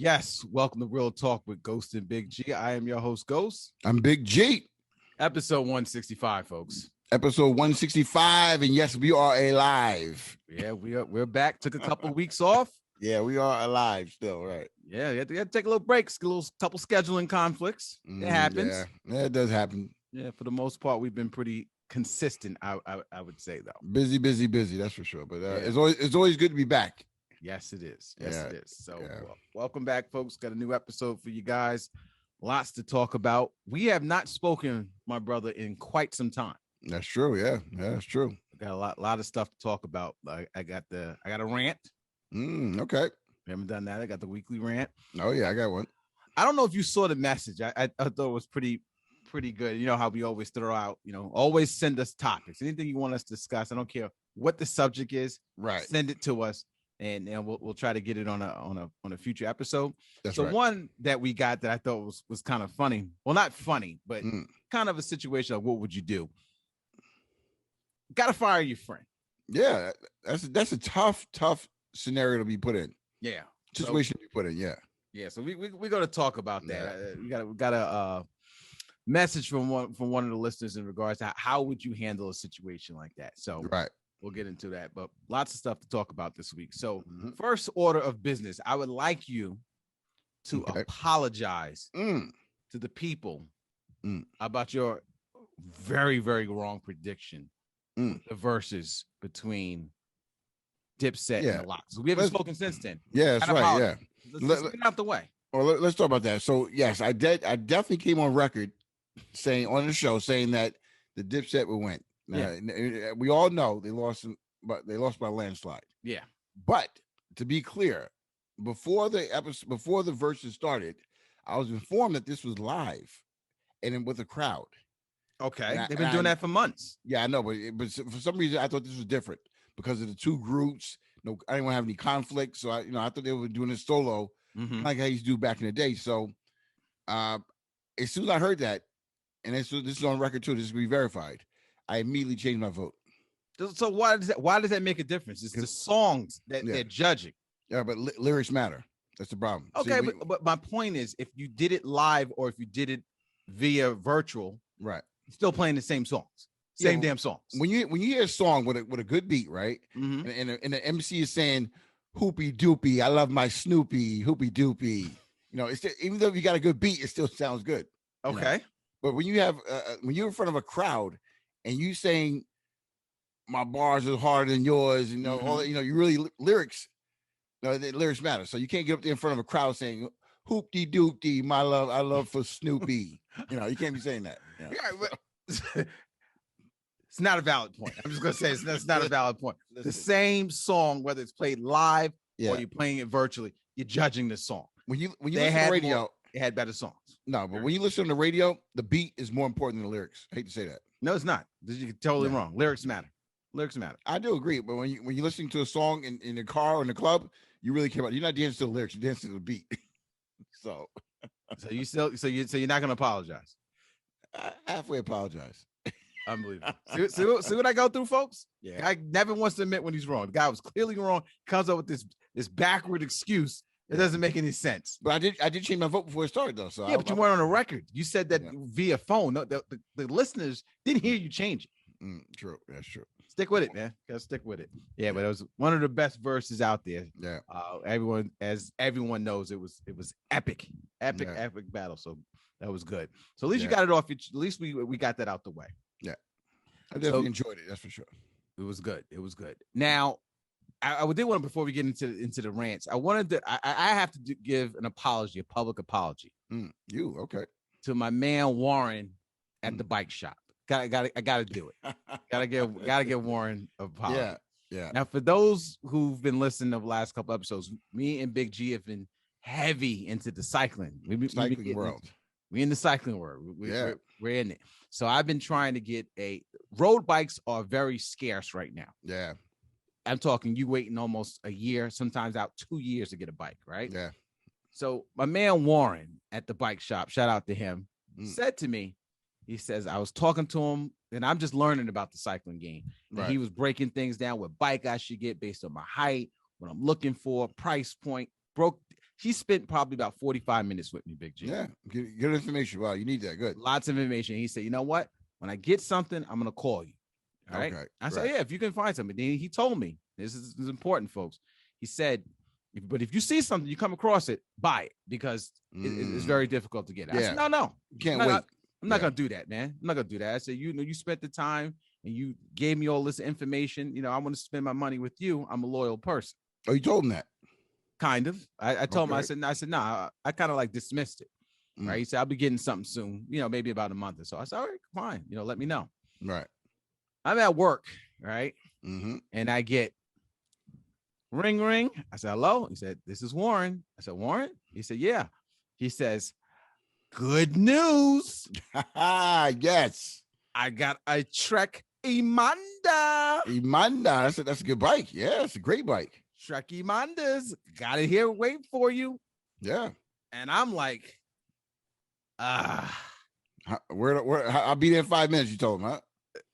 Yes, welcome to Real Talk with Ghost and Big G. I am your host, Ghost. I'm Big G. Episode 165, folks. Episode 165, and yes, we are alive. Yeah, we're back. Took a couple of weeks off. Yeah, we are alive still, right? Yeah, you had to take a little breaks, a couple scheduling conflicts. It happens. Yeah, it does happen. Yeah, for the most part, we've been pretty consistent. I would say though. Busy. That's for sure. But it's always good to be back. Yes, it is. Yes, it is. So, welcome back, folks. Got a new episode for you guys. Lots to talk about. We have not spoken, my brother, in quite some time. That's true. Yeah, that's true. Got a lot of stuff to talk about. I got a rant. Okay. We haven't done that. I got the weekly rant. Oh yeah, I got one. I don't know if you saw the message. I thought it was pretty good. You know how we always throw out. Always send us topics. Anything you want us to discuss. I don't care what the subject is. Right. Send it to us. And we'll try to get it on a future episode. That's so right. One that we got that I thought was kind of funny. Well, not funny, but kind of a situation of what would you do? Got to fire your friend. Yeah, that's a tough scenario to be put in. Yeah, situation to be put in. Yeah. Yeah. So we're going to talk about that. We got a message from one of the listeners in regards to how would you handle a situation like that. So right. We'll get into that, but lots of stuff to talk about this week. So first order of business, I would like you to apologize to the people about your very, very wrong prediction. The verses between Dipset and the Lox. So we haven't spoken since then. Yeah, that's right. Yeah. Let's get out the way. Well, let's talk about that. So yes, I definitely came on record saying on the show that the Dipset would win. We all know they lost by a landslide. Yeah. But to be clear, before the verses started, I was informed that this was live and with a crowd. Okay. They've been doing that for months. Yeah, I know, but for some reason I thought this was different because of the two groups. No, I didn't want to have any conflict. So I thought they were doing it solo, like I used to do back in the day. So as soon as I heard that, and this is on record too, this is going to be verified, I immediately changed my vote. So why does that make a difference? It's the songs that they're judging. Yeah, but lyrics matter. That's the problem. Okay, but my point is, if you did it live or if you did it via virtual, right, you're still playing the same songs, damn songs. When you hear a song with a good beat, right, and the MC is saying "Hoopy doopy, I love my Snoopy, hoopy doopy," it's even though you got a good beat, it still sounds good. Okay, but when you have when you're in front of a crowd and you saying my bars are harder than yours, all that, you really lyrics. No, the lyrics matter. So you can't get up there in front of a crowd saying "Hoopty doopty, my love, I love for Snoopy." You can't be saying that. It's not a valid point. I'm just gonna say that's not a valid point. The same song, whether it's played live or you're playing it virtually, you're judging the song. When you listen to the radio, it had better songs. No, but when you listen on the radio, the beat is more important than the lyrics. I hate to say that. No, it's not. You're totally wrong. Lyrics matter. I do agree, but when you're listening to a song in the car or in the club, you really care about. You're not dancing to the lyrics. You're dancing to the beat. So you're not gonna apologize. I halfway apologize. Unbelievable. See what I go through, folks? Yeah. I never wants to admit when he's wrong. The guy was clearly wrong. Comes up with this backward excuse. It doesn't make any sense. But I did change my vote before it started, though. So but you weren't on a record. You said that via phone. No, the listeners didn't hear you change it. True. That's true. Stick with it, man. Gotta stick with it. Yeah, but it was one of the best verses out there. Yeah. Everyone knows, it was epic battle. So that was good. So at least you got it off. At least we got that out the way. Yeah, I definitely enjoyed it. That's for sure. It was good. Now, I did want to, before we get into the rants, I wanted to. I have to give an apology, a public apology. To my man Warren at the bike shop. I gotta do it. gotta give Warren a apology. Yeah. Now, for those who've been listening to the last couple episodes, me and Big G have been heavy into the cycling. Cycling world. We in the cycling world. We're in it. So I've been trying to get road bikes are very scarce right now. Yeah. I'm talking you waiting almost a year, sometimes out 2 years to get a bike, right? Yeah. So my man Warren at the bike shop, shout out to him, said to me, he says, I was talking to him and I'm just learning about the cycling game. Right. He was breaking things down, what bike I should get based on my height, what I'm looking for, price point, He spent probably about 45 minutes with me, Big G. Yeah, good information. Wow, you need that. Good. Lots of information. He said, you know what? When I get something, I'm gonna call you. All right. Okay. I said, yeah, if you can find something. Then he told me, this is important, folks. He said, but if you see something, you come across it, buy it because it's very difficult to get it. I said, no, you can't wait. I'm not gonna do that, man. I'm not gonna do that. I said, you spent the time and you gave me all this information. I want to spend my money with you. I'm a loyal person. Oh, you told him that? Kind of. I told him. I said, nah. I kind of like dismissed it. Right. He said, I'll be getting something soon. Maybe about a month or so. I said, all right, fine. Let me know. Right. I'm at work. Right. Mm-hmm. And I get ring. I said, hello. He said, this is Warren. I said, Warren? He said, yeah. He says, good news. Yes. I got a Trek Imanda. That's a good bike. Yeah, it's a great bike. Trek Imandas. Got it here waiting for you. Yeah. And I'm like, where I'll be there in 5 minutes, you told him, huh?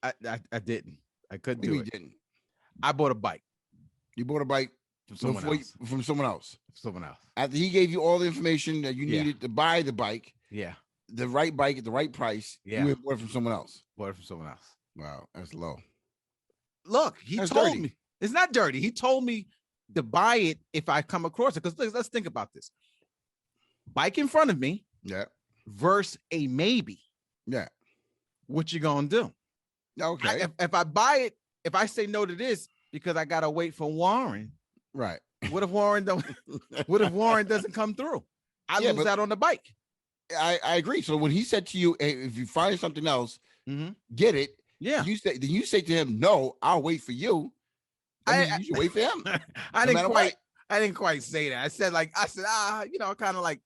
I didn't. I couldn't do it. Didn't. I bought a bike. You bought a bike from someone else. Someone else. After he gave you all the information that you needed to buy the bike. Yeah. The right bike at the right price. Yeah. You bought it from someone else. Wow, that's low. Look, he told me. It's not dirty. He told me to buy it if I come across it. Because let's think about this. Bike in front of me. Yeah. Versus a maybe. Yeah. What you gonna do? Okay. If I buy it, if I say no to this because I gotta wait for Warren. Right. What if Warren doesn't come through? I lose out on the bike. I agree. So when he said to you, hey, if you find something else, get it. Yeah. You say to him, no, I'll wait for you. You should wait for him. I didn't quite say that. I said, I kind of like,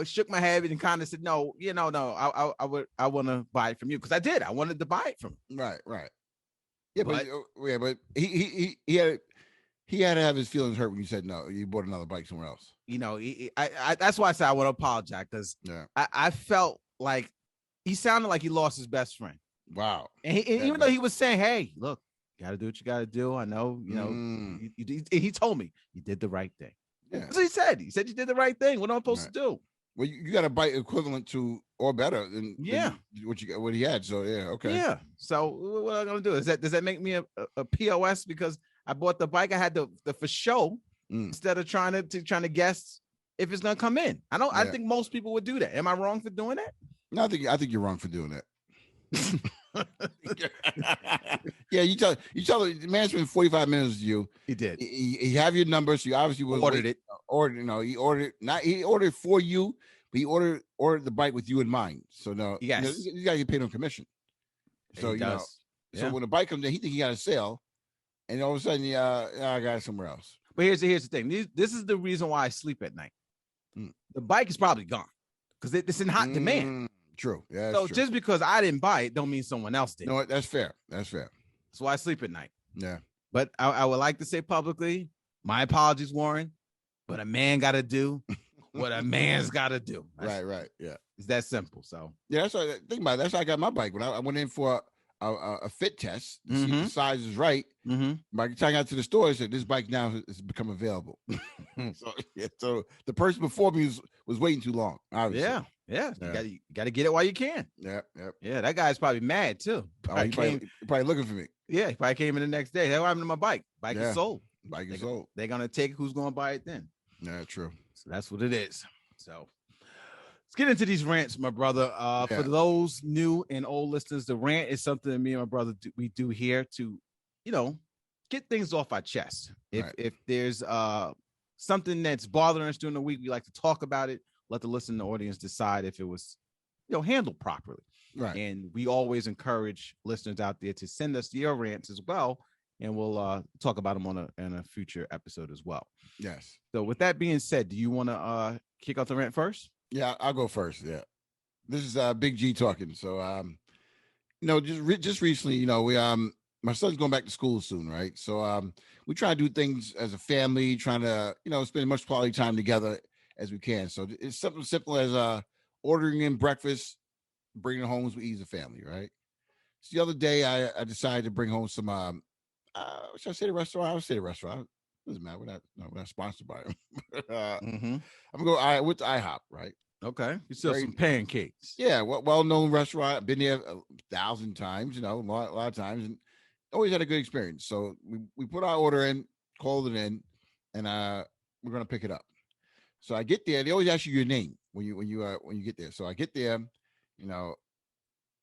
shook my head and kind of said, no, no, I want to buy it from you. Cause I did. I wanted to buy it from him. Right. Yeah. But he had to have his feelings hurt when you said, no, you bought another bike somewhere else. That's why I said I want to apologize. Cause I felt like he sounded like he lost his best friend. Wow. And even though he was saying, hey, look, you got to do what you got to do. I know, he told me you did the right thing. Yeah. That's what he said. He said you did the right thing. What am I supposed to do? Well, you got a bike equivalent to or better than what he had. So yeah, okay. Yeah. So what am I gonna do? Does that make me a POS because I bought the bike? I had the for show instead of trying to guess if it's gonna come in. I think most people would do that. Am I wrong for doing that? No, I think you're wrong for doing that. Yeah, you tell the man spent 45 minutes with you. He did. He have your number, so you obviously ordered it. He ordered for you, but he ordered the bike with you in mind. So no, yes, you gotta get paid on commission. So so when the bike comes in, he think he got a sale, and all of a sudden, I got it somewhere else. But here's the thing. This is the reason why I sleep at night. The bike is probably gone because it's in hot demand. True. Yeah. So just because I didn't buy it, don't mean someone else did. No, that's fair. That's why I sleep at night. Yeah. But I would like to say publicly, my apologies, Warren. But a man got to do what a man's got to do. Right. Yeah. It's that simple. So yeah, that's what I think about. That's how I got my bike when I went in for a fit test to see if the size is right. By the time I got to the store, I said this bike now has become available. So the person before me was waiting too long. Obviously. Yeah. You got to get it while you can. Yeah. That guy's probably mad too. He probably looking for me. Yeah, he probably came in the next day. Hey, what happened to my bike? Bike is sold. Bike is sold. They're gonna take who's gonna buy it then. Yeah, true. So that's what it is. So let's get into these rants, my brother. For those new and old listeners, the rant is something that me and my brother we do here to, get things off our chest. If there's something that's bothering us during the week, we like to talk about it. Let the listening audience decide if it was, handled properly. Right. And we always encourage listeners out there to send us your rants as well, and we'll talk about them on a future episode as well. Yes. So with that being said, do you want to kick off the rant first? Yeah, I'll go first. Yeah. This is Big G talking. So just recently, we my son's going back to school soon, right? So we try to do things as a family, trying to spend as much quality time together as we can. So it's something simple as ordering in breakfast, bringing it home as we eat as a family, right? So the other day I decided to bring home some should I say the restaurant? I would say the restaurant. Doesn't matter. We're not sponsored by them. I'm gonna go. I went to IHOP, right? Okay, you sell some pancakes. Yeah, well-known restaurant. I've been there 1,000 times. You know, a lot of times, and always had a good experience. So we put our order in, called it in, and we're gonna pick it up. So I get there. They always ask you your name when you get there. So I get there. You know,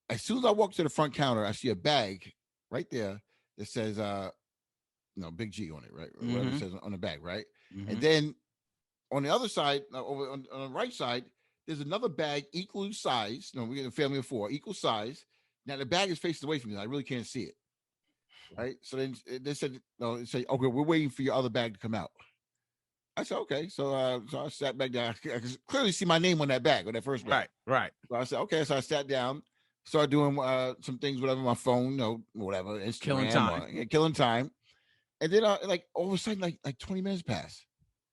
as soon as I walk to the front counter, I see a bag right there that says Big G on it, right? Whatever it says on the bag, right? And then on the other side, over on the right side, there's another bag equal size. We get a family of 4, equal size. Now the bag is facing away from me. I really can't see it. Right. So then they said, no, they say, okay, we're waiting for your other bag to come out. I said, okay. So I sat back down. I could clearly see my name on that bag, on that first bag. Right. So I said, okay. So I sat down, started doing some things, whatever, my phone, whatever. Instagram, killing time. And then all of a sudden, like 20 minutes passed.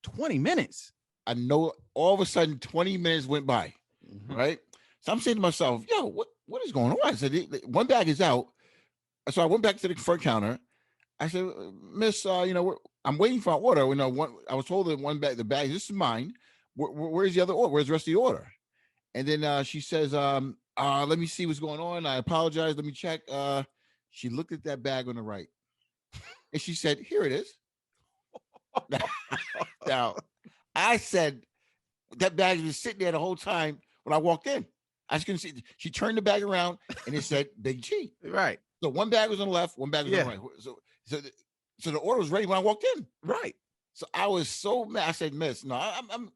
20 minutes? I know all of a sudden 20 minutes went by. Right. So I'm saying to myself, yo, what is going on? I said, one bag is out. So I went back to the front counter. I said, Miss, I'm waiting for our order. I was told that the bag, this is mine. Where's the other order? Where's the rest of the order? And then she says, let me see what's going on. I apologize. Let me check. She looked at that bag on the right. And she said, here it is. Now, I said, that bag was sitting there the whole time when I walked in. I just couldn't see. She turned the bag around and it said Big G. Right. So one bag was on the left, one bag was on the right. So the order was ready when I walked in. Right. So I was so mad. I said, Miss, no,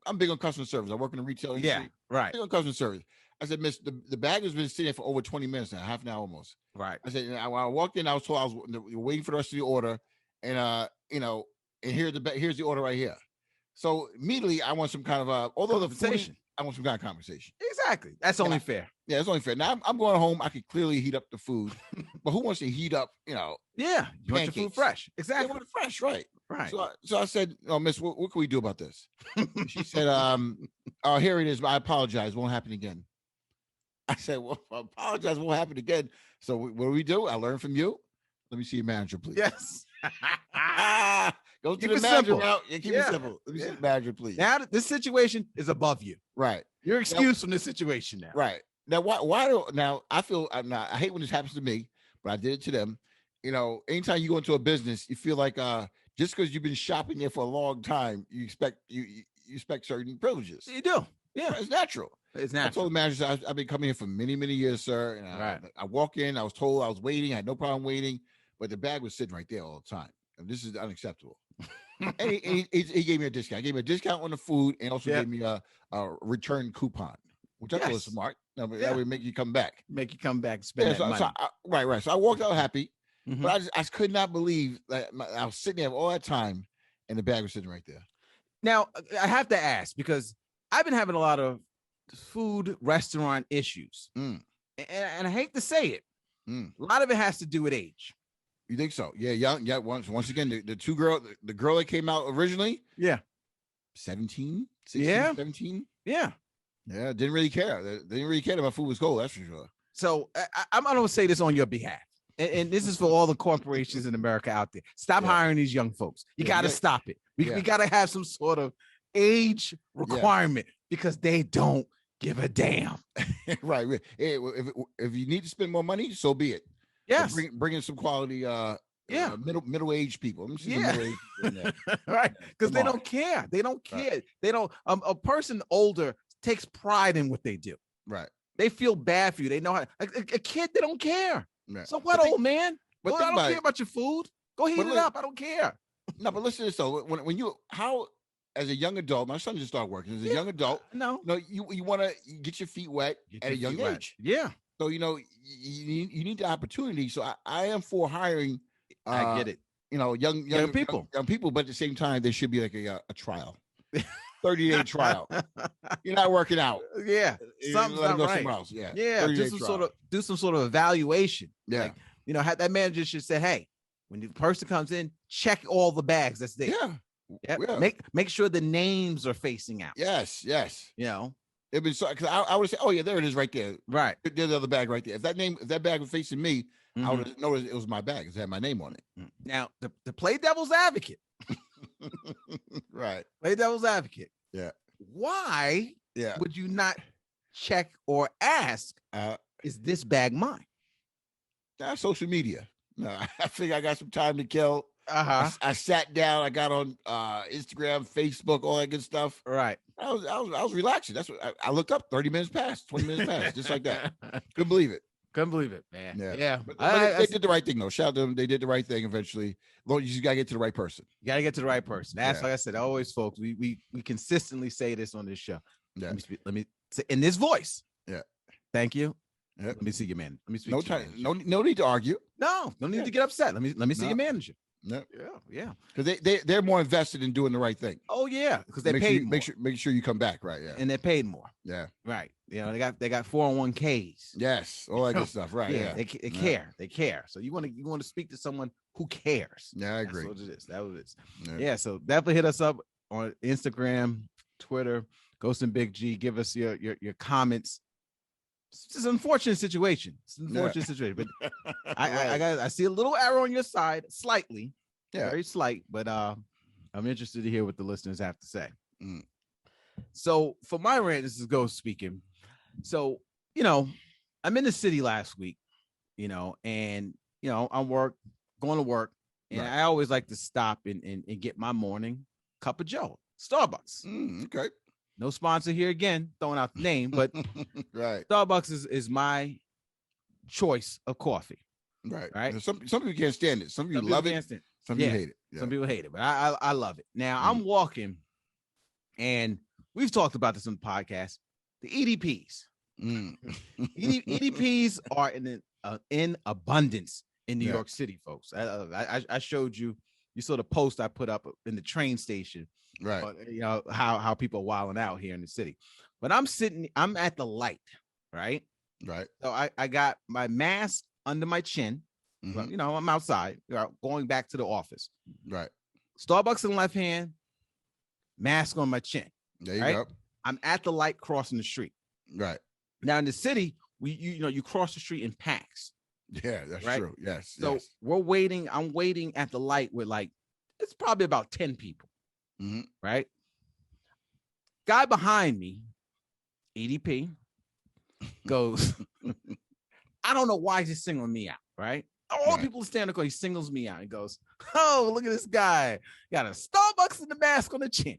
I'm big on customer service. I work in the retail industry. Yeah, right. Big on customer service. I said, Miss, the bag has been sitting there for over 20 minutes now, half an hour almost. Right. I said, when I walked in, I was told I was waiting for the rest of the order, and and here's the order right here. So immediately I want some kind of conversation. I want some kind of conversation. Exactly. That's only fair. Yeah, it's only fair. Now I'm going home. I could clearly heat up the food, but who wants to heat up? Yeah, you want your food fresh. Exactly. You want it fresh, right? Right. So I said, "Oh, Miss, what can we do about this?" She said, "Oh, here it is. I apologize. Won't happen again." I said, "Well, I apologize. Won't happen again." So what do we do? I learned from you. Let me see your manager, please. Yes. Go to the manager route. Yeah, keep it simple. Let me see the manager, please. Now this situation is above you. Right. You're excused from this situation now. Right. Now, why now I feel I hate when this happens to me, but I did it to them. Anytime you go into a business, you feel like just because you've been shopping there for a long time, you expect certain privileges. You do. Yeah. It's natural. It's natural. I told the manager, I've been coming here for many, many years, sir. And I walk in, I was told I was waiting. I had no problem waiting, but the bag was sitting right there all the time. And this is unacceptable. And he gave me a discount. He gave me a discount on the food and also gave me a return coupon, which I thought was smart. That would make you come back. Make you come back and spend that money. Right. So I walked out happy, but I just could not believe that I was sitting there all that time and the bag was sitting right there. Now, I have to ask, because I've been having a lot of food restaurant issues. And I hate to say it. A lot of it has to do with age. You think so? Yeah, young. Yeah. Once again, the girl that came out originally. Yeah. 17, 16, 17. Yeah. Yeah. Didn't really care. They didn't really care that my food was cold. That's for sure. So I'm going to say this on your behalf. And this is for all the corporations in America out there. Stop hiring these young folks. You got to stop it. We got to have some sort of age requirement because they don't give a damn. Right. If you need to spend more money, so be it. Yes. Bring in some quality middle-aged people. Right. Because they don't care. They don't care. Right. They don't a person older takes pride in what they do. Right. They feel bad for you. They know how a kid, they don't care. Right. So what, old man? I don't care about your food. Go heat it up. I don't care. No, but listen to this though. When you as a young adult, my son just started working. As a young adult, you want to get your feet wet at a young age. Yeah. So, you need the opportunity. So I am for hiring. I get it. Young people, but at the same time, there should be like a trial, 30-day trial. You're not working out. Yeah, something's not right. Somewhere else. Yeah, yeah. Do some sort of evaluation. Yeah, like, that manager should say, hey, when the person comes in, check all the bags that's there. Yeah. Make sure the names are facing out. Yes. It'd be so because I would say, oh yeah, there it is right there. Right. There's the other bag right there. If that bag was facing me, I would have noticed it was my bag. It had my name on it. Now, to play devil's advocate, Right. Play devil's advocate. Yeah. Why would you not check or ask, is this bag mine? That's social media. No, I figure I got some time to kill. I sat down. I got on Instagram, Facebook, all that good stuff. Right. I was relaxing. That's what I looked up. 30 minutes passed, 20 minutes passed, just like that. Couldn't believe it. Couldn't believe it, man. Yeah. But they did the right thing, though. Shout out to them. They did the right thing eventually. You just got to get to the right person. You got to get to the right person. That's like I said, always, folks, we consistently say this on this show. Yeah. Let me say in this voice. Yeah. Thank you. Yep. Let me see your man. Let me speak. No time. No need to argue. No need to get upset. Let me see your manager. No. Yeah. Because they're more invested in doing the right thing. Oh yeah, because they paid. Make sure you come back, right? Yeah. And they're paid more. Yeah. Right. You know, they got 401ks. Yes, all that good stuff. Right. Yeah. They care. They care. So you want to speak to someone who cares. Yeah, I agree. That's what it is. That was it. Yeah. So definitely hit us up on Instagram, Twitter, Ghost and Big G. Give us your comments. It's just an unfortunate situation. It's an unfortunate situation, but I see a little arrow on your side, slightly, very slight, but I'm interested to hear what the listeners have to say. So for my rant, this is Ghost speaking. So, I'm in the city last week, and I'm going to work, and I always like to stop and get my morning cup of Joe, Starbucks. Okay. No sponsor here again, throwing out the name, but right. Starbucks is my choice of coffee. Right. Some people can't stand it. Some people love it. Some people hate it. Yeah. Some people hate it, but I love it. Now I'm walking, and we've talked about this on the podcast. The EDPs. EDPs are in abundance in New York City, folks. I showed you. You saw the post I put up in the train station. Right. How people are wilding out here in the city. But I'm at the light, right? Right. So I got my mask under my chin. Mm-hmm. I'm outside, going back to the office. Right. Starbucks in the left hand, mask on my chin. There you go. I'm at the light crossing the street. Right. Now in the city, you cross the street in packs. Yeah, that's true. Yes. So we're waiting. I'm waiting at the light with it's probably about 10 people. Mm-hmm. Right. Guy behind me, EDP, goes, I don't know why he's singling me out. Right. All people stand there, he singles me out. He goes, oh, look at this guy. Got a Starbucks in the mask on the chin.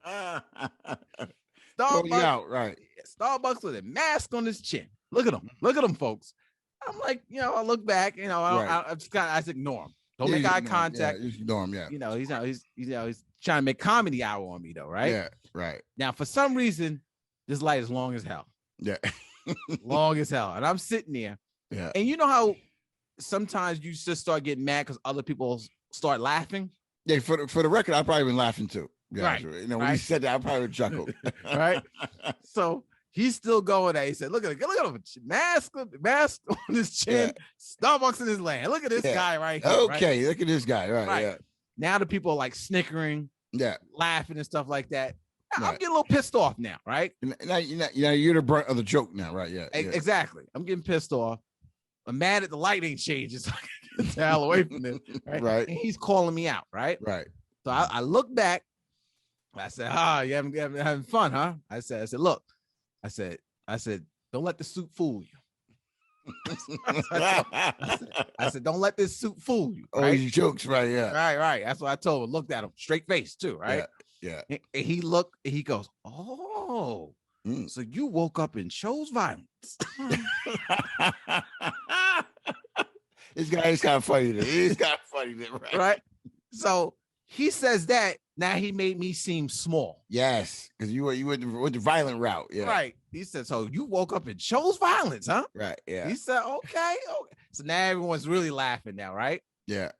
Starbucks out, right. Starbucks with a mask on his chin. Look at him. Look at him, folks. I'm like, I look back, I just ignore him. Don't make eye contact. Yeah, just ignore him, yeah. He's trying to make comedy hour on me though, right? Yeah, right. Now, for some reason, this light is long as hell. Yeah. Long as hell. And I'm sitting there. Yeah. And you know how sometimes you just start getting mad because other people start laughing? Yeah, for the record, I've probably been laughing too. Yeah, right. When he said that, I probably chuckled. Right. So he's still going there. He said, look at him. Mask on his chin, Starbucks in his land. Look at this guy right here. Okay, look at this guy. Right. Yeah. Now the people are snickering, laughing and stuff like that. I'm getting a little pissed off now, right? Now you're the brunt of the joke now, right? Yeah. Exactly. I'm getting pissed off. I'm mad at the light ain't changed. So I can get the hell away from this. Right. And he's calling me out, right? Right. So I look back. I said, you having fun, huh? I said, look. I said, don't let the suit fool you. I said, don't let this suit fool you. Right? Oh, these jokes, right? Yeah. Right. That's what I told him. Looked at him, straight face too, right? Yeah. And he looked. He goes, oh, so you woke up and chose violence. This guy is kind of funny. Right. So he says that. Now he made me seem small. Yes, because you went the violent route. Yeah. Right. He said, so you woke up and chose violence, huh? Right. Yeah. He said, okay. So now everyone's really laughing now, right? Yeah.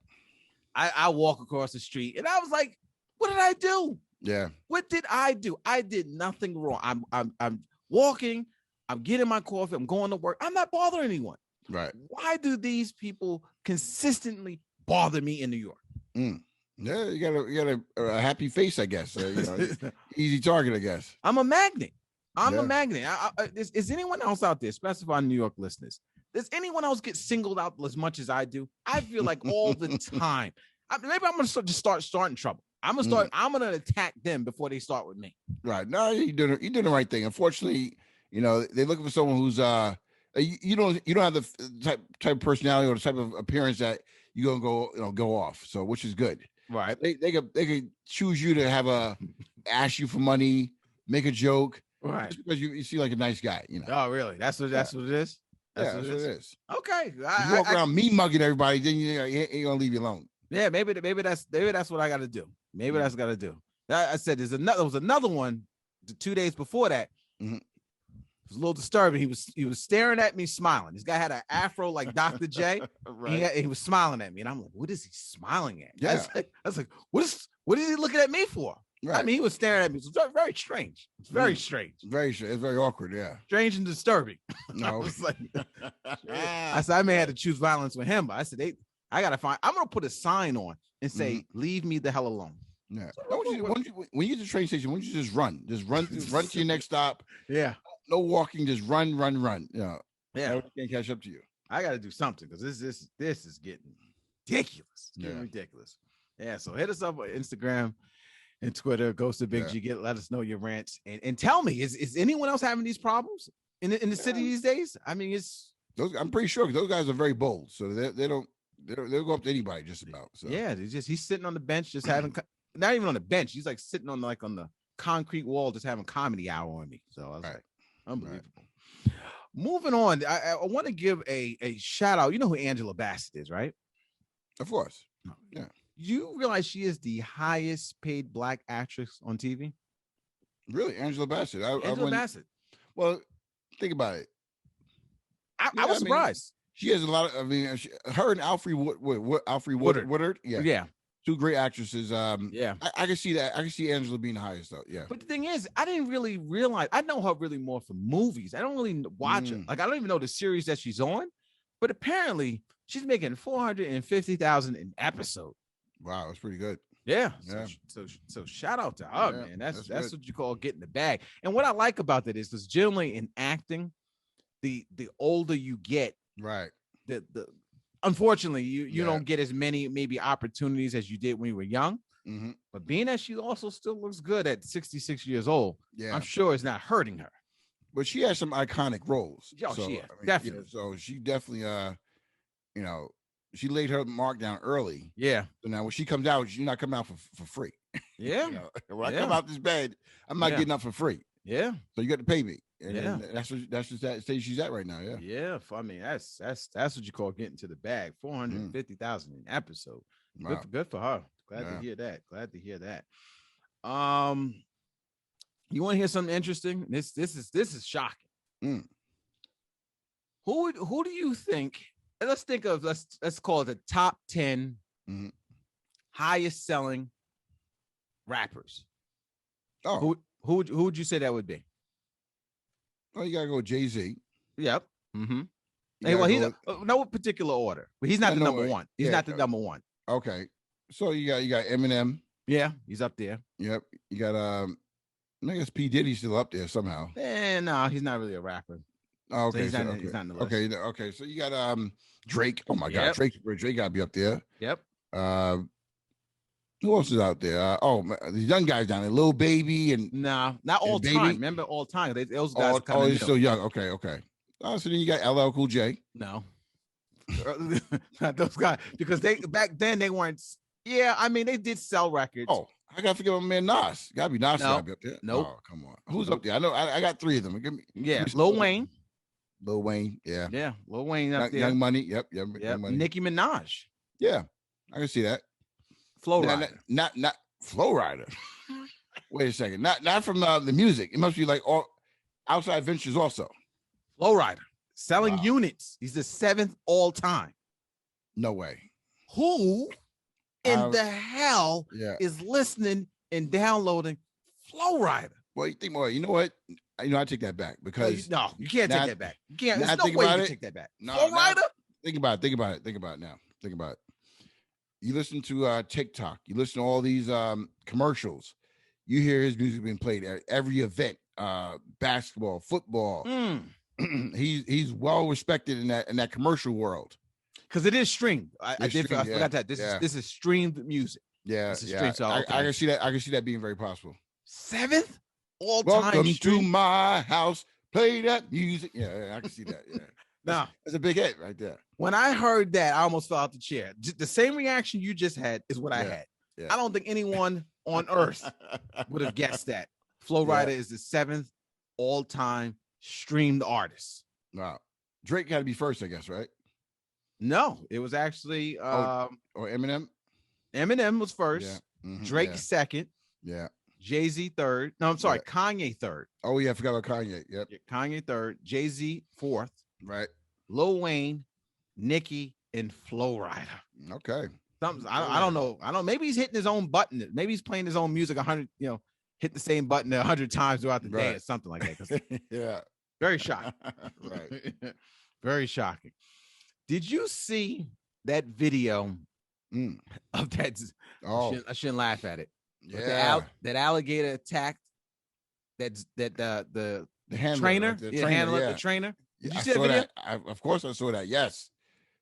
I walk across the street and I was like, what did I do? Yeah. What did I do? I did nothing wrong. I'm walking. I'm getting my coffee. I'm going to work. I'm not bothering anyone. Right. Why do these people consistently bother me in New York? Yeah, you got a happy face, I guess. Easy target, I guess. I'm a magnet. A magnet. Is anyone else out there, specify New York listeners, does anyone else get singled out as much as I do? I feel like all the time. maybe I'm gonna just start starting trouble. I'm gonna attack them before they start with me. Right. No, you're doing the right thing. Unfortunately, they're looking for someone who's you don't have the type of personality or the type of appearance that you're gonna go off. So which is good. Right. They could choose you to have ask you for money, make a joke. Right. Just because you seem like a nice guy, Oh, really? That's what it is? That's what it is. Okay. You walk around mean mugging everybody, then he ain't gonna leave you alone. Yeah, maybe that's what I gotta do. Maybe that's what I gotta do. I said there was another one 2 days before that. Mm-hmm. It was a little disturbing. He was staring at me, smiling. This guy had an afro like Dr. J. Right. He was smiling at me, and I'm like, "What is he smiling at?" Yeah. I was like, "What is he looking at me for?" Right. I mean, he was staring at me. It was very, very strange. It's very strange. It's very awkward. Yeah. Strange and disturbing. No. I was like, I said I may have to choose violence with him, but I said I'm gonna put a sign on and say, "Leave me the hell alone." Yeah. So when you get to the train station, why don't you just run? Just run to your next stop. Yeah. No walking, just run. Yeah. Can't catch up to you. I got to do something because this is getting ridiculous. It's getting ridiculous. Yeah. So hit us up on Instagram and Twitter. Ghost of Big G. Let us know your rants and tell me, is anyone else having these problems in the city these days? I mean, I'm pretty sure those guys are very bold, so they'll go up to anybody just about. So yeah, he's sitting on the bench, just having not even on the bench. He's like sitting on the concrete wall, just having comedy hour on me. So I was like, unbelievable. Right. Moving on, I want to give a shout out. You know who Angela Bassett is, right? Of course. Yeah. You realize she is the highest paid Black actress on TV? Really, Angela Bassett. Angela Bassett. Well, think about it. I was surprised. She has a lot of. Her and Alfre Woodard. Yeah. Two great actresses. I can see that. I can see Angela being the highest though. Yeah. But the thing is, I didn't really realize. I know her really more from movies. I don't really watch her. Like I don't even know the series that she's on. But apparently, she's making $450,000 an episode. Wow, that's pretty good. Yeah. So shout out to her, man. That's what you call getting the bag. And what I like about that is because generally in acting, the older you get, right, the unfortunately you don't get as many maybe opportunities as you did when you were young. Mm-hmm. But being that she also still looks good at 66 years old, I'm sure it's not hurting her. But she has some iconic roles. Oh, she is, definitely. So she definitely she laid her mark down early. Yeah. So now when she comes out, she's not coming out for free. Yeah. When I come out this bed, I'm not getting up for free. Yeah. So you got to pay me. And that's just that stage she's at right now. Yeah. Yeah. I mean, that's what you call getting to the bag. $450,000 an episode. Wow. Good for her. Glad to hear that. You want to hear something interesting? This is shocking. Who do you think? Let's call it the top 10 highest selling rappers. Oh, who would you say that would be? Oh, you gotta go Jay-Z. Yep. Mm-hmm. Hey, well, he's no particular order, but he's not the number one. He's not the number one. Okay. So you got Eminem. Yeah, he's up there. Yep. You got I guess P. Diddy's still up there somehow. No, he's not really a rapper. Oh, okay. So he's not in the list. Okay. So you got Drake. Oh my God, Drake gotta be up there. Yep. Who else is out there? The young guys down there, Lil Baby and not all time. Baby. Remember all time? Those guys. They're still young. Okay. So then you got LL Cool J. No, not those guys because back then they weren't. Yeah, I mean they did sell records. Oh, I gotta forget my man Nas. Gotta be Nas. No. Be up there. Nope. Oh, come on. Who's up there? I know. I got three of them. Lil Wayne. Lil Wayne. Yeah. Yeah. Lil Wayne up there. Young Money. Yep. Young Money. Nicki Minaj. Yeah, I can see that. Flow Rider. Not Flow Rider. Wait a second. Not from the music. It must be like all outside ventures also. Flow Rider. Selling units. He's the 7th all time. No way. Who in the hell is listening and downloading Flow Rider? Well, you know what? I take that back because no, you can't take that back. You can't. There's no way you can take that back. No, Flow Rider. Think about it now. Think about it. You listen to TikTok. You listen to all these commercials. You hear his music being played at every event, basketball, football. He's well respected in that commercial world. because it is streamed. I forgot that this is streamed music. Yeah, streamed, so I can see that. I can see that being very possible. 7th all Welcome time. Welcome to my house. Play that music. Yeah, I can see that. Yeah. That's a big hit right there. When I heard that, I almost fell out the chair. The same reaction you just had is what I had. Yeah. I don't think anyone on earth would have guessed that Flo Rida is the 7th all-time streamed artist. Wow. Drake had to be first, I guess, right? No, it was actually or Eminem. Eminem was first. Yeah. Mm-hmm. Drake second. Yeah. Jay-Z third. No, I'm sorry, Kanye third. Oh yeah, I forgot about Kanye. Yep. Kanye third. Jay-Z fourth. Right. Lil Wayne, Nicki, and Flo Rida. Okay. I don't know. Maybe he's hitting his own button. Maybe he's playing his own music 100. Hit the same button 100 times throughout the day or something like that. Yeah. Very shocking. Right. Very shocking. Did you see that video of that? Oh, I shouldn't laugh at it. Yeah. That alligator attacked the handler, trainer, the handler, yeah. the trainer. Did you see that video? Of course I saw that. Yes.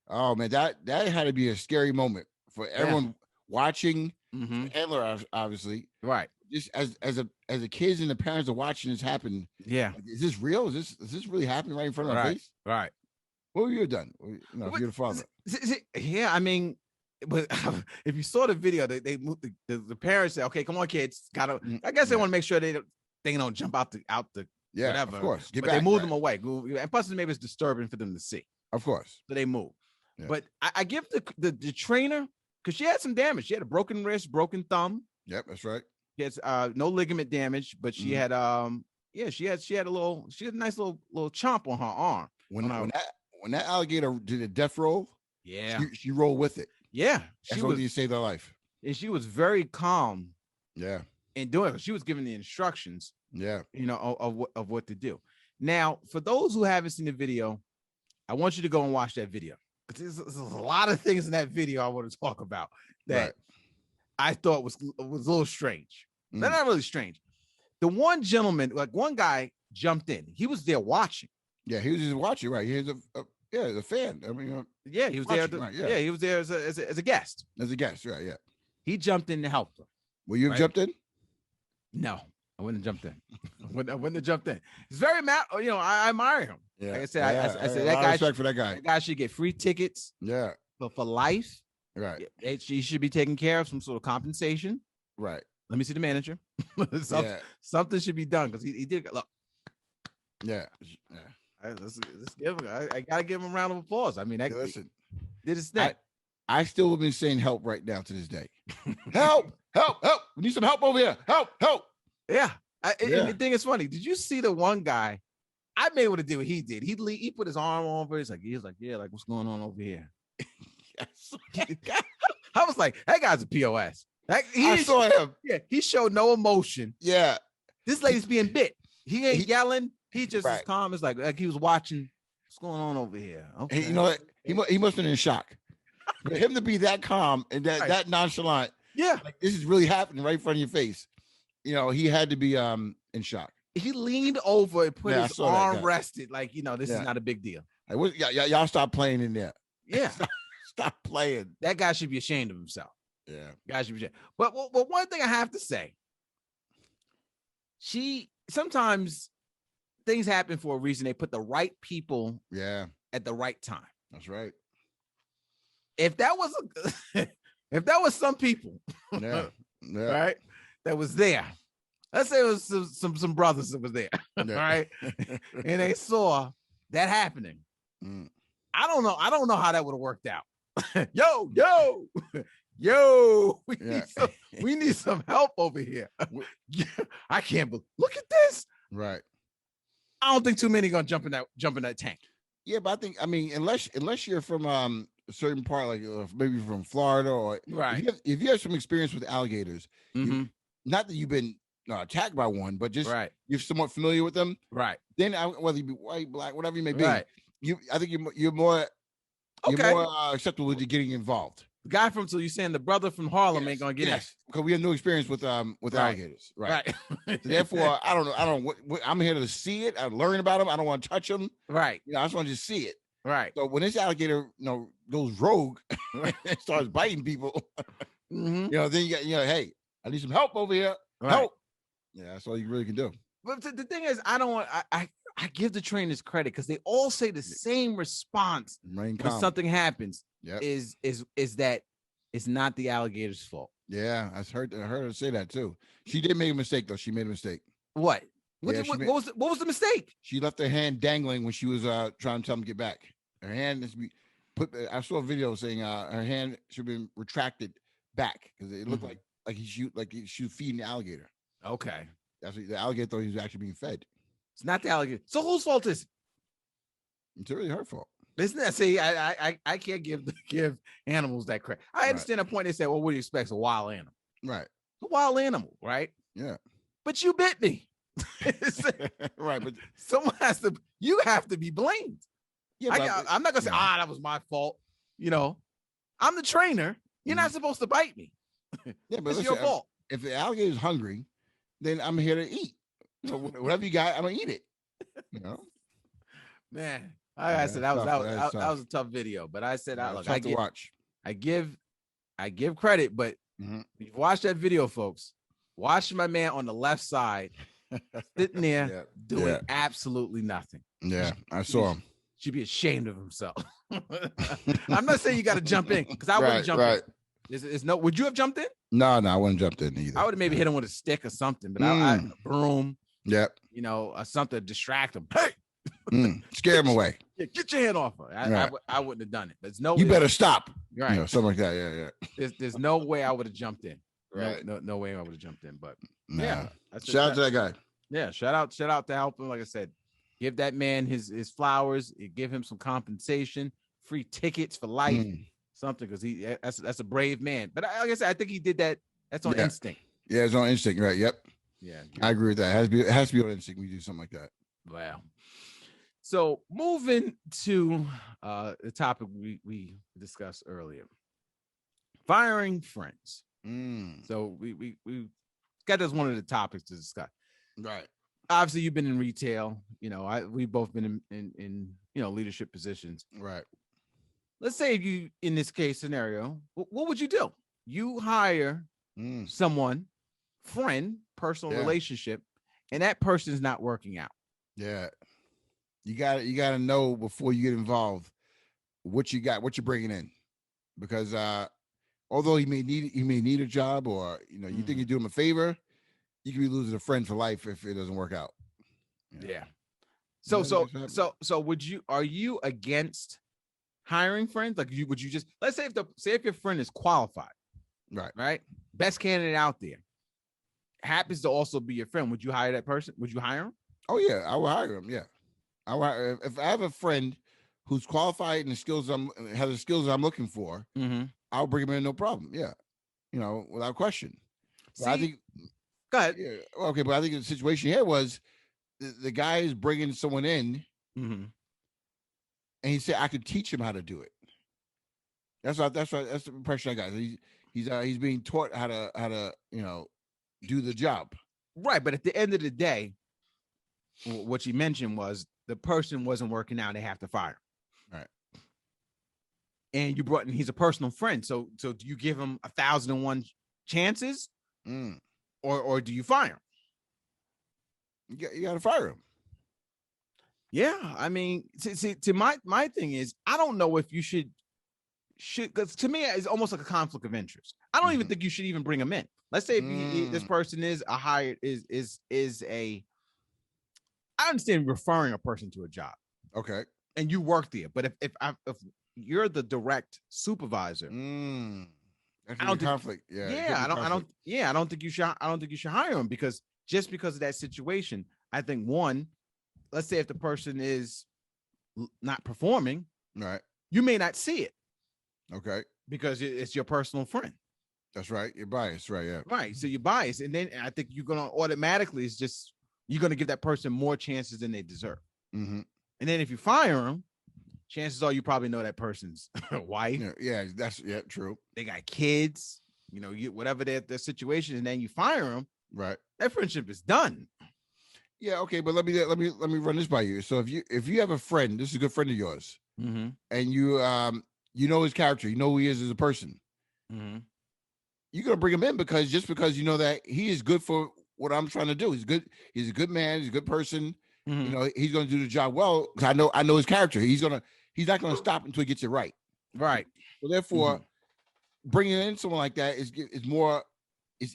Oh man, that had to be a scary moment for everyone watching. Mm-hmm. The handler, obviously. Right. Just as a kids and the parents are watching this happen. Yeah. Is this real? Is this really happening right in front of our face? Right. What would you have done? If you're the father. Yeah, I mean, but if you saw the video, they moved the parents said, "Okay, come on, kids, gotta." I guess they want to make sure they don't jump out the whatever. Of course. But they moved them away. And plus, maybe it's disturbing for them to see. Of course. So they moved. Yeah. But I give the trainer, because she had some damage. She had a broken wrist, broken thumb. Yep, that's right. She has no ligament damage, but she had she had a nice little chomp on her arm. When that alligator did a death roll, she rolled with it. Yeah, that's what you saved her life. And she was very calm. Yeah, in doing it. She was giving the instructions. Yeah, of what to do. Now, for those who haven't seen the video, I want you to go and watch that video. There's a lot of things in that video I want to talk about that I thought was a little strange. They're not really strange. The one gentleman, like one guy, jumped in. He was there watching. Yeah, he was just watching. Right, he was a fan. I mean, he was there. He was there as a guest. As a guest, right? Yeah. He jumped in to help them. Will you have jumped in? No, I wouldn't have jumped in. I wouldn't have jumped in. It's very mad. I admire him. Yeah. Like I said, I said that guy. Respect for that guy. That guy should get free tickets. Yeah. But for life, right? He should be taken care of, some sort of compensation. Right. Let me see the manager. Something should be done because he did. Look. Yeah. Let's give him. I gotta give him a round of applause. I mean, listen, did his thing. I still have been saying help right now to this day. Help! We need some help over here. Help! Yeah. And the thing is funny. Did you see the one guy? I may able to do what he did. He put his arm over. He's like, like, what's going on over here? I was like, that guy's a POS. I saw him. Yeah, he showed no emotion. Yeah, this lady's being bit. He ain't yelling. He just as calm as like he was watching. What's going on over here? Okay. You know what? He must have been in shock. For him to be that calm and that nonchalant. Yeah, like this is really happening right in front of your face. He had to be in shock. He leaned over and put his arm rested, like this is not a big deal. Like, y'all stop playing in there. Yeah, stop playing. That guy should be ashamed of himself. Yeah, guy should be ashamed. But one thing I have to say, sometimes things happen for a reason. They put the right people, at the right time. That's right. If that was some people, right, that was there. Let's say it was some brothers that was there, right? And they saw that happening. I don't know how that would have worked out. Yo, we need some help over here. I can't believe. Look at this. Right. I don't think too many gonna jump in that tank. Yeah, but I mean, unless you're from a certain part, like maybe from Florida, or if you have some experience with alligators, not that you've been attacked by one, but just you're somewhat familiar with them, right? Then whether you be white, black, whatever you may be, I think you're more acceptable to getting involved. The guy so you're saying the brother from Harlem ain't gonna get it because we have no experience with alligators, right? So therefore, I don't know. I'm here to see it. I learn about them. I don't want to touch them, right? I just want to see it. Right. So when this alligator, goes rogue and starts biting people, then you got, hey, I need some help over here. Right. Help. Yeah, that's all you really can do. But the thing is, I give the trainers credit because they all say the same response when something happens. Yep. Is that it's not the alligator's fault. Yeah, I heard her say that too. She did make a mistake though. She made a mistake. What? What was the mistake? She left her hand dangling when she was trying to tell him to get back. Her hand is I saw a video saying her hand should have been retracted back because it looked like she was feeding the alligator. Okay, that's what the alligator thought he was actually being fed. It's not the alligator. So whose fault is it? It's really her fault. Isn't that? See, I can't give animals that credit. I understand the point. They say, well, what do you expect? It's a wild animal. Right. A wild animal, right? Yeah. But you bit me. Right. But you have to be blamed. Yeah. I'm not going to say, that was my fault. I'm the trainer. You're not supposed to bite me. Yeah, but it's your fault. If the alligator's hungry, then I'm here to eat. So whatever you got, I'm going to eat it. Man. I said that was a tough video, but I said, look, I give credit, but if you watch that video, folks, watch my man on the left side sitting there doing absolutely nothing. Yeah, I saw him. Should be ashamed of himself. I'm not saying you got to jump in because I wouldn't jump in. Would you have jumped in? No, I wouldn't jump in either. I would have maybe hit him with a stick or something, but I broom. Yep. Something to distract him. Hey. Scare him away. Yeah, get your hand off her. I wouldn't have done it. But you better stop. Right. Something like that. Yeah. There's no way I would have jumped in. Right. No way I would have jumped in. But shout out to that guy. Yeah. Shout out to help him. Like I said, give that man his flowers. Give him some compensation, free tickets for life, something because that's a brave man. But like I said, I think he did that. That's on instinct. Yeah, it's on instinct. Right. Yep. Yeah. I agree with that. It has to be on instinct when you do something like that. Wow. So moving to the topic we discussed earlier, firing friends. So we got this one of the topics to discuss. Right. Obviously, you've been in retail. We've both been in leadership positions. Right. Let's say you in this case scenario, what would you do? You hire someone, friend, personal relationship, and that person is not working out. Yeah. You got to know before you get involved what you're bringing in, because although he may need a job, or you think you do him a favor, you could be losing a friend for life if it doesn't work out. Yeah. So are you against hiring friends? Like would you just, let's say if your friend is qualified, right, best candidate out there, happens to also be your friend, would you hire that person? Would you hire him? Oh yeah, I would hire him. Yeah. If I have a friend who's qualified and has the skills I'm looking for, I'll bring him in, no problem. Yeah, without question. But I think. Go ahead. Yeah, okay, but I think the situation here was the guy is bringing someone in, and he said I could teach him how to do it. That's the impression I got. He's being taught how to do the job. Right, but at the end of the day, what you mentioned was the person wasn't working out, they have to fire. Right. And you brought in, he's a personal friend. So do you give him 1,001 chances? Or do you fire him? You got to fire him. Yeah. I mean, to my thing is, I don't know if you should, because to me, it's almost like a conflict of interest. I don't even think you should even bring him in. Let's say if this person is a hired, I understand referring a person to a job. Okay. And you work there. But if you're the direct supervisor, I don't conflict. I don't think you should hire him, because just because of that situation, I think one, let's say if the person is not performing, right, you may not see it. Okay. Because it's your personal friend. That's right. You're biased, right? Yeah. Right. So you're biased. And then I think you're gonna automatically you're gonna give that person more chances than they deserve. And then if you fire them, chances are you probably know that person's wife. Yeah, that's true. They got kids, whatever their situation, and then you fire them. Right. That friendship is done. Yeah. Okay. But let me run this by you. So if you have a friend, this is a good friend of yours, and you know his character, you know who he is as a person, you're gonna bring him in because you know that he is good for what I'm trying to do. He's good. He's a good man. He's a good person. You know, he's gonna do the job well because I know his character. He's not gonna stop until he gets it right. Right. So therefore, bringing in someone like that is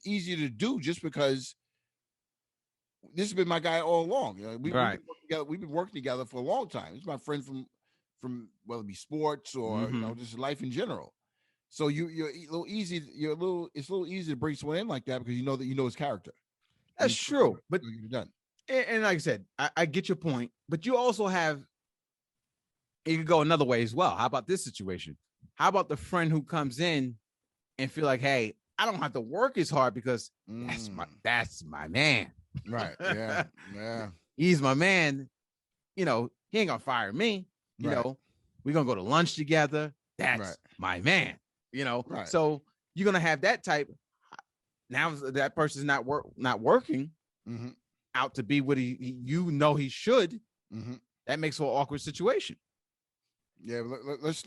easier to do just because this has been my guy all along. You know, we've been working together for a long time. He's my friend from whether it be sports or you know just life in general. So you're a little easy. It's a little easy to bring someone in like that because you know his character. That's true, but done. And like I said, I get your point, but you also have. It could go another way as well. How about this situation? How about the friend who comes in and feel like, hey, I don't have to work as hard because that's my man. Right. Yeah. Yeah. He's my man. You know, he ain't gonna fire me. You know, we're gonna go to lunch together. That's my man. You know, so you're gonna have that type. Now that person's not working out to be what he should. That makes for an awkward situation. Yeah, let's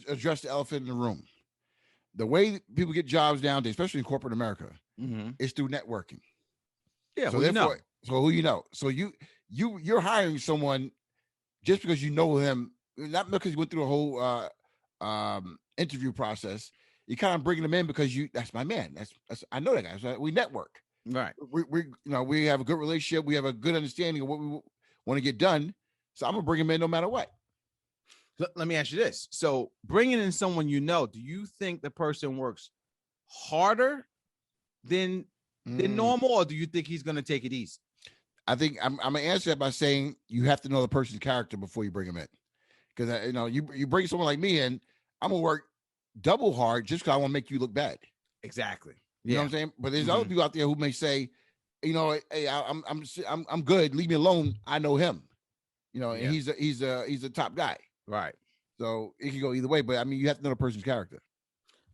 address the elephant in the room. The way people get jobs nowadays, especially in corporate America, is through networking. Yeah, so therefore, so who you know. So you're hiring someone just because you know him, not because you went through a whole interview process. You kind of bringing them in because that's my man. That's I know that guy. So we network. Right. We have a good relationship. We have a good understanding of what we want to get done. So I'm gonna bring him in no matter what. Let me ask you this. So bringing in someone do you think the person works harder than normal, or do you think he's going to take it easy? I think I'm going to answer that by saying you have to know the person's character before you bring him in. Because, you bring someone like me in, I'm going to work double hard just because I want to make you look bad. Exactly. You know what I'm saying? But there's other people out there who may say, hey, I'm good. Leave me alone. I know him. And he's a top guy. Right. So it can go either way, but I mean, you have to know the person's character.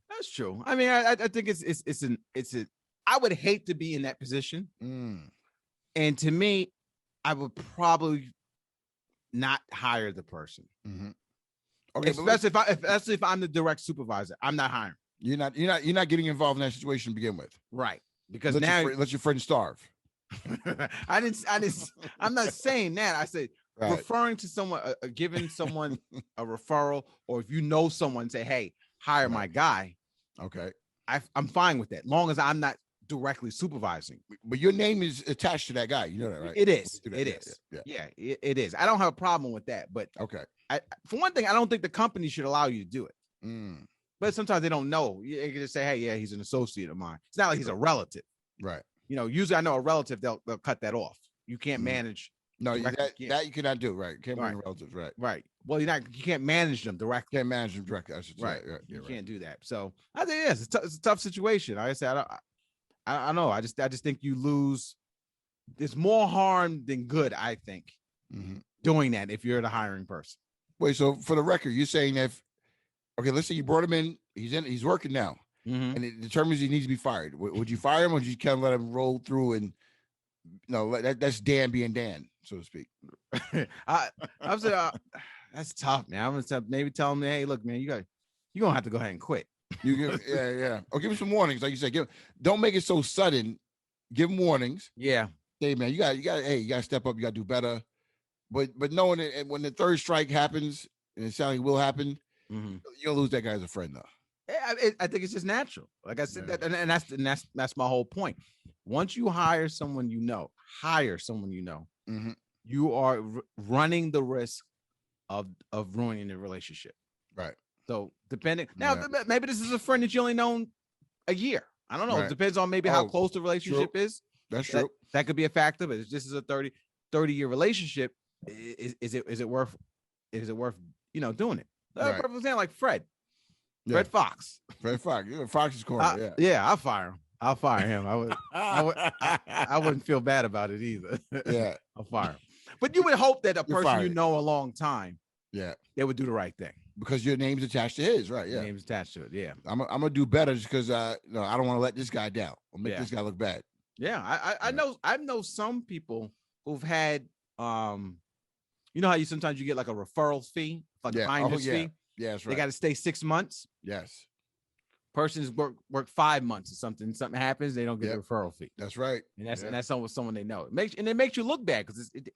That's true. I mean, I think I would hate to be in that position. And to me, I would probably not hire the person. Okay. Especially if I'm the direct supervisor, I'm not hiring. You're not getting involved in that situation to begin with. Right. Because let your friend starve. I'm not saying that. I said, referring to someone, giving someone a referral, or if you know someone, say, "Hey, hire my guy." Okay, I'm fine with that, long as I'm not directly supervising. But your name is attached to that guy. You know that, right? It is. It is. I don't have a problem with that. But for one thing, I don't think the company should allow you to do it. But sometimes they don't know. You can just say, "Hey, yeah, he's an associate of mine." It's not like he's a relative, right? Usually I know a relative, they'll cut that off. You can't manage. No, that you cannot do, right? Can't manage relatives, right? Right. Well, you can't manage them directly. Can't manage them directly. I should say. Right. You can't do that. So I think it's a tough situation. Like I said, I know. I just think you lose. There's more harm than good, I think, doing that if you're the hiring person. Wait. So for the record, you're saying let's say you brought him in. He's working now, and it determines he needs to be fired. Would you fire him, or would you kind of let him roll through and? No, that's Dan being Dan, so to speak. I'm saying that's tough, man. I'm gonna maybe tell him, hey, look, man, you're gonna have to go ahead and quit. Or give him some warnings, like you said. Don't make it so sudden. Give him warnings. Yeah. Hey, man, you got to step up. You got to do better. But knowing that when the third strike happens, and it sounds like it will happen, you'll lose that guy as a friend, though. I think it's just natural. Like I said, and that's my whole point. Once you hire someone you know, you are running the risk of ruining the relationship. Right. So depending maybe this is a friend that you only known a year. I don't know. Right. It depends on maybe how close the relationship is. That's true. That could be a factor. But if this is a 30-year relationship, is it worth doing it? Right. For example, like Fred. Fred Fox. Fox's corner. I'll fire him. I'll fire him. I wouldn't feel bad about it either. Yeah. I'll fire him. But you would hope that a person you know a long time, they would do the right thing. Because your name's attached to his, right? Yeah. Your name's attached to it. Yeah. I'm gonna do better just because I don't want to let this guy down or make this guy look bad. Yeah. I know some people who've had you know how you sometimes you get like a referral fee, like a finder's fee. Yeah, that's right. They got to stay 6 months. Yes. Persons work 5 months or something. Something happens, they don't get the referral fee. That's right. And that's someone they know. It makes you look bad because it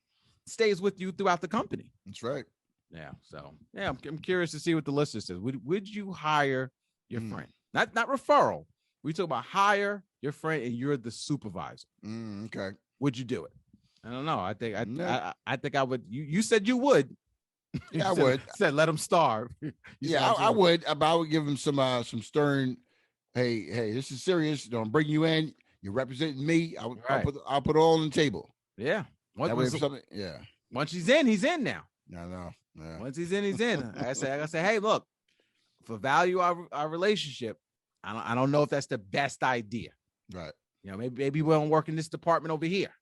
stays with you throughout the company. That's right. Yeah. So I'm curious to see what the listener says. Would you hire your friend? Not referral. We talk about hire your friend and you're the supervisor. Okay. Would you do it? I don't know. I think I would. You said you would. Yeah, I would. Said let him starve. I would. But I would give him some stern. Hey, this is serious. Don't bring you in. You're representing me. I'll put it all on the table. Yeah. Once he's in, he's in now. No. Yeah. Once he's in, he's in. I say, hey, look, for value our relationship, I don't know if that's the best idea. Right. You know, maybe we don't work in this department over here.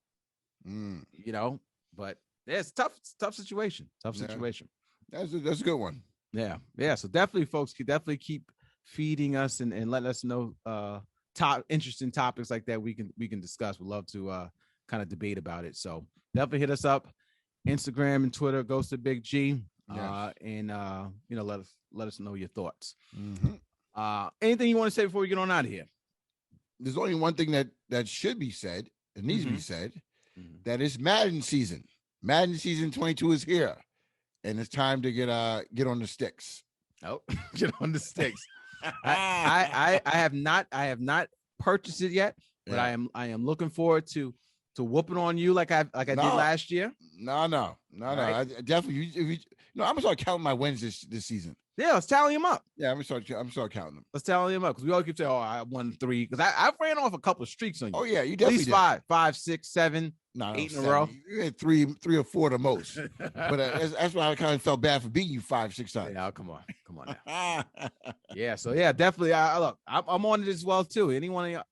You know, but it's tough situation. Situation. That's a good one. Yeah. So definitely, folks, keep feeding us and letting us know interesting topics like that we can discuss. We'd love to kind of debate about it. So definitely hit us up, Instagram and Twitter, Ghost of Big G, and let us know your thoughts. Anything you want to say before we get on out of here? There's only one thing that should be said. It needs to be said. That is Madden season. Madden season 22 is here, and it's time to get on the sticks. Oh, get on the sticks. I have not purchased it yet, but I am looking forward to whooping on you like I did last year. No. Right. I definitely. I'm gonna start counting my wins this season. Yeah, let's tally them up. Yeah, I'm gonna start counting them. Let's tally them up because we all keep saying, "Oh, I won 3." Because I ran off a couple of streaks on you. Oh yeah, you definitely at least 5, 6, 7, 8 in a row. You had three or four the most. But that's why I kind of felt bad for beating you 5, 6 times. Yeah, come on now. Yeah, so yeah, definitely. I'm on it as well too. Anyone of y'all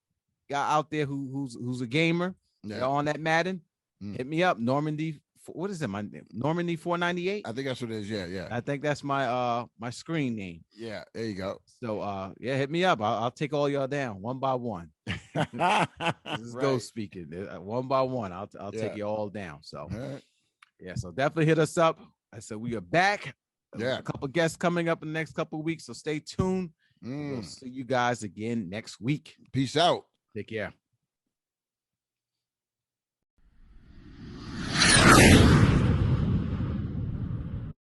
out there who's a gamer, on that Madden, hit me up. Normandy. What is it? My name? Normandy 498. I think that's what it is. Yeah. I think that's my my screen name. Yeah, there you go. So hit me up. I'll take all y'all down one by one. This is Ghost speaking. One by one. I'll take you all down. So so definitely hit us up. I said we are back. A couple guests coming up in the next couple of weeks. So stay tuned. We'll see you guys again next week. Peace out. Take care.